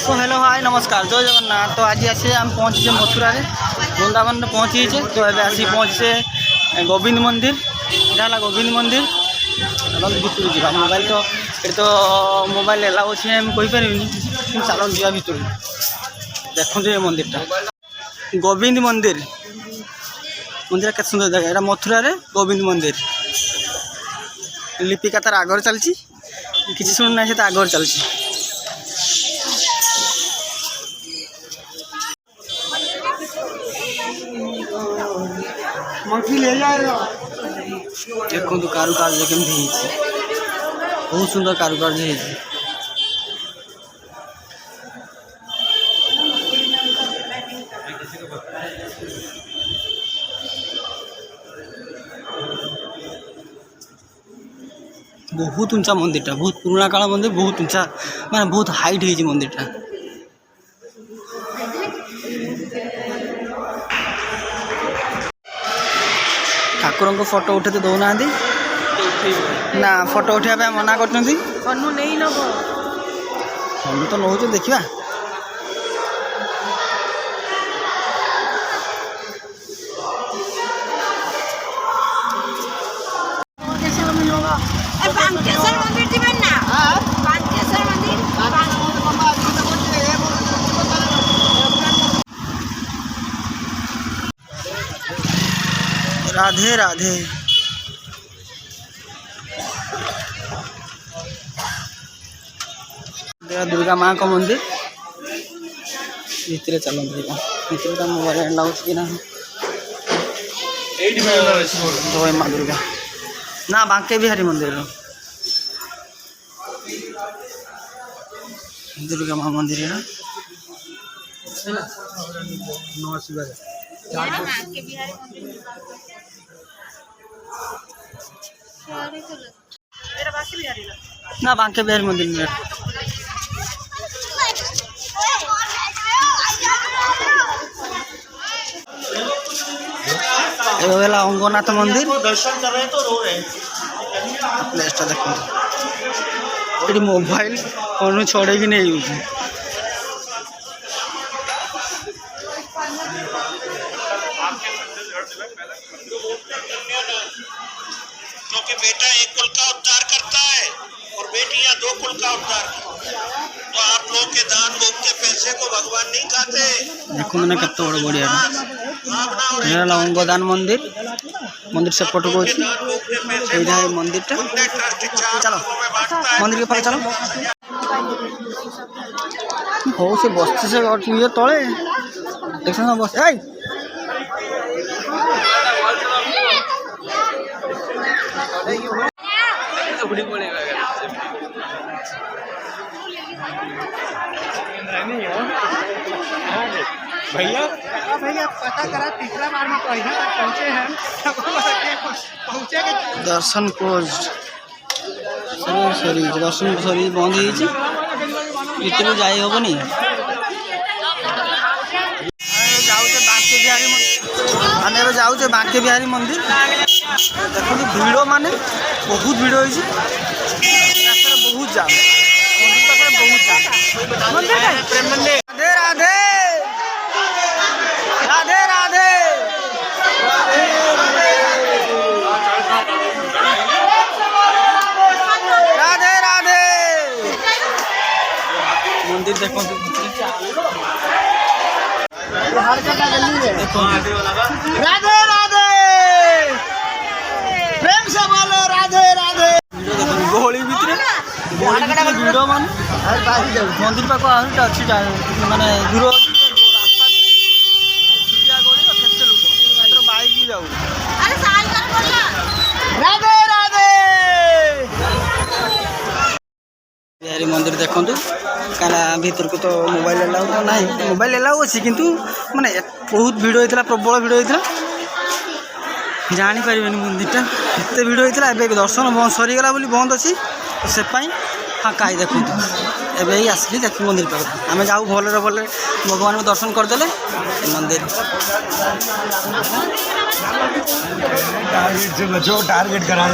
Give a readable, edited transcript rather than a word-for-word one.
तो hello hi नमस्कार जय जगन्नाथ। तो आज आसी आम पहुँचे मथुरा वृंदावन पहुँचे तो ये आसी पहुँचे गोविंद मंदिर यहाँ गोविंद मंदिर भितर जा मोबाइल तो मोबाइल एलाउ अच्छे कहीपर चलो जा भितर देखो ये मंदिर गोविंद मंदिर मंदिर के सुंदर जगह यहाँ मथुरा गोविंद मंदिर लिपिका तार आगर चलती किसी शुणुना से आगर चलती देखो कारुकार्य केमती बहुत सुंदर कारुकार्य बहुत ऊंचा मंदिर बहुत पुराना काल मंदिर बहुत ऊंचा माने बहुत हाइट है मंदिर ठाकुर को फोटो उठे तो दौना ना फोटो उठा मना कर तो नौ देखा राधे राधे दुर्गा माँ का मंदिर भीतर चलो भीतर मोबाइल लाउच कि ना जय माँ दुर्गा ना बांके बिहारी मंदिर दुर्गा माँ मंदिर है ना बांके बिहारी मंदिर में अंगनाथ मंदिर दर्शन कर रहे तो रो रहे प्लेस देखो मोबाइल फोन छोड़े भी नहीं यूज क्योंकि बेटा एक कुल का उद्धार करता है और बेटियां दो कुल का उद्धार करती है। तो आप लोग के दान मुक्त के पैसे को भगवान नहीं खाते। देखो मैंने कत बड़ बढ़िया अंगदान मंदिर मंदिर से पट को मंदिर चलो मंदिर के पास चलो हो से बस्ती से ये तले देख बस भैया पता करा तीसरा बार में पहुंचे हैं पहुंचे दर्शन पोस्ट सरी दर्शन सरी बंद भीतर जाई हेनी आम जाऊे बांके बिहारी मंदिर देखो भिड़ माने बहुत भिड़ होती बहुत जाम मंदिर पाखे बहुत जाम राधे राधे राधे राधे राधे राधे मंदिर देखो राधे राधे प्रेम से बोलो राधे राधे गोली भितर भिड़ मान मंदिर पाख अच्छी माने दूर राधे राधे बिहारी मंदिर देखु कहीं भीतर को तो मोबाइल एलाउ तो ना मोबाइल एलाउ अच्छी किंतु माने बहुत भिड़ होता प्रबल भिड़ होता जापर मंदिरटा एत भिड़ होता है दर्शन बंद सरीगला बंद अच्छी तो से फाँका देखो एवं आसिक देख मंदिर पाख आम जाऊ भले भले भगवान को दर्शन करदे मंदिर टारगेट करा